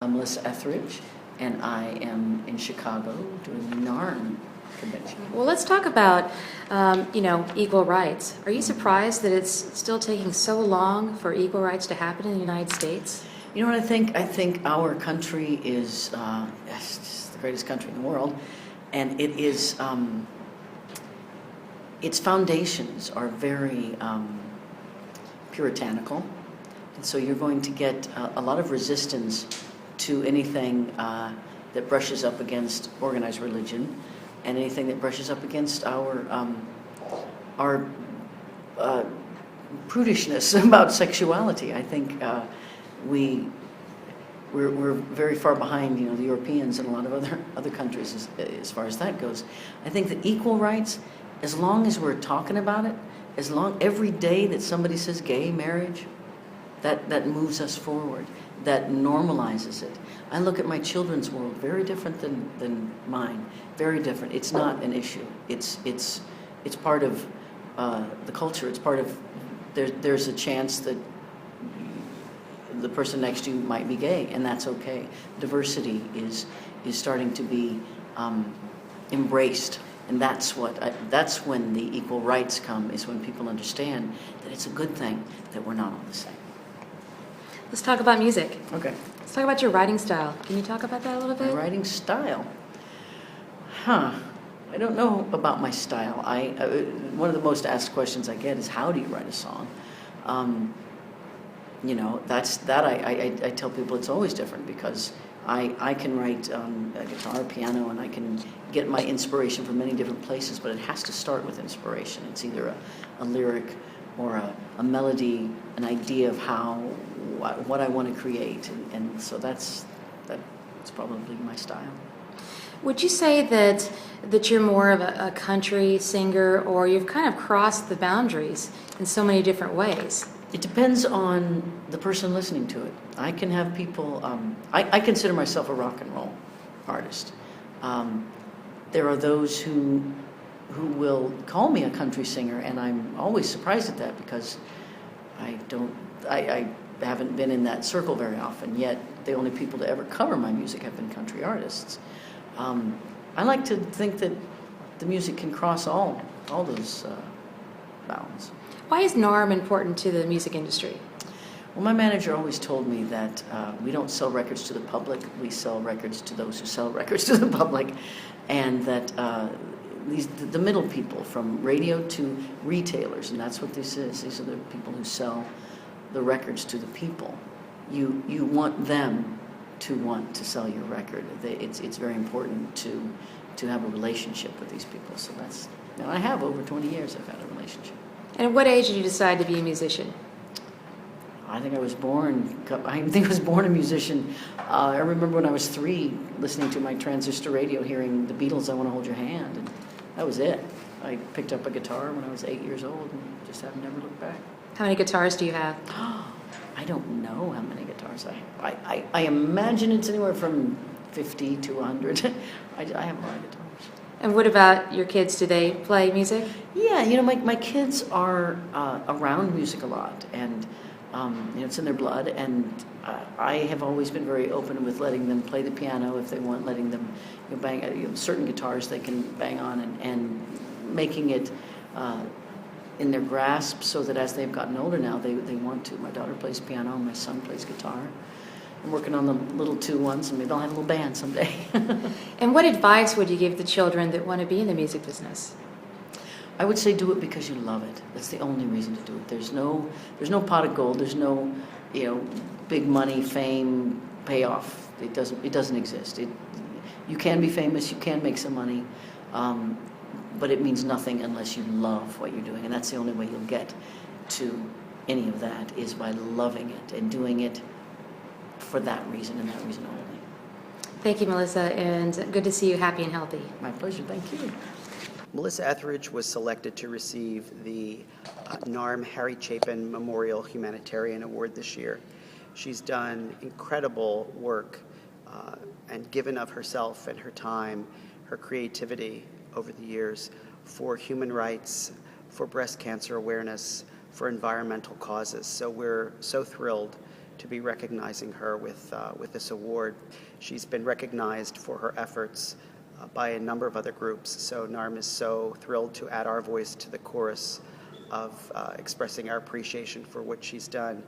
I'm Melissa Ethridge, and I am in Chicago doing the NARM convention. Well, let's talk about, equal rights. Are you surprised that it's still taking so long for equal rights to happen in the United States? You know what I think? I think our country is it's the greatest country in the world, and it is. Its foundations are very puritanical, and so you're going to get a lot of resistance to anything that brushes up against organized religion, and anything that brushes up against our prudishness about sexuality. I think we're very far behind, the Europeans and a lot of other countries as far as that goes. I think that equal rights, as long as we're talking about it, every day that somebody says gay marriage, that moves us forward, that normalizes it. I look at my children's world very different than mine, very different. It's not an issue. It's part of the culture. It's part of, there's a chance that the person next to you might be gay, and that's okay. Diversity is starting to be embraced. And that's when the equal rights come, is when people understand that it's a good thing that we're not all the same. Let's talk about music. Okay. Let's talk about your writing style. Can you talk about that a little bit? My writing style? I don't know about my style. One of the most asked questions I get is, how do you write a song? I tell people it's always different, because I can write a guitar, piano, and I can get my inspiration from many different places, but it has to start with inspiration. It's either a lyric or a melody, an idea of what I want to create, and so that's probably my style. Would you say that you're more of a country singer, or you've kind of crossed the boundaries in so many different ways? It depends on the person listening to it. I can have people, I consider myself a rock and roll artist. There are those who will call me a country singer, and I'm always surprised at that, because I haven't been in that circle very often, yet the only people to ever cover my music have been country artists. I like to think that the music can cross all those bounds. Why is NARM important to the music industry? Well, my manager always told me that we don't sell records to the public, we sell records to those who sell records to the public, and that the middle people, from radio to retailers, and that's what this is. These are the people who sell the records to the people. You want them to want to sell your record. It's very important to have a relationship with these people. So I have over 20 years I've had a relationship. And at what age did you decide to be a musician? I think I was born a musician. I remember when I was 3, listening to my transistor radio, hearing the Beatles' "I Want to Hold Your Hand," and that was it. I picked up a guitar when I was 8 years old and just have never looked back. How many guitars do you have? I don't know how many guitars I have. I imagine it's anywhere from 50 to 100. I have a lot of guitars. And what about your kids? Do they play music? Yeah, my kids are around music a lot, and it's in their blood, and I have always been very open with letting them play the piano if they want, letting them bang certain guitars they can bang on, and making it in their grasp, so that as they've gotten older now, they want to. My daughter plays piano, and my son plays guitar. I'm working on the little 2 ones, and maybe I'll have a little band someday. And what advice would you give the children that want to be in the music business? I would say do it because you love it. That's the only reason to do it. There's no pot of gold. There's no, big money, fame, payoff. It doesn't exist. You can be famous. You can make some money, but it means nothing unless you love what you're doing. And that's the only way you'll get to any of that, is by loving it and doing it for that reason and that reason only. Thank you, Melissa, and good to see you happy and healthy. My pleasure. Thank you. Melissa Ethridge was selected to receive the NARM Harry Chapin Memorial Humanitarian Award this year. She's done incredible work and given of herself and her time, her creativity over the years for human rights, for breast cancer awareness, for environmental causes. So we're so thrilled to be recognizing her with this award. She's been recognized for her efforts by a number of other groups, so NARM is so thrilled to add our voice to the chorus of expressing our appreciation for what she's done.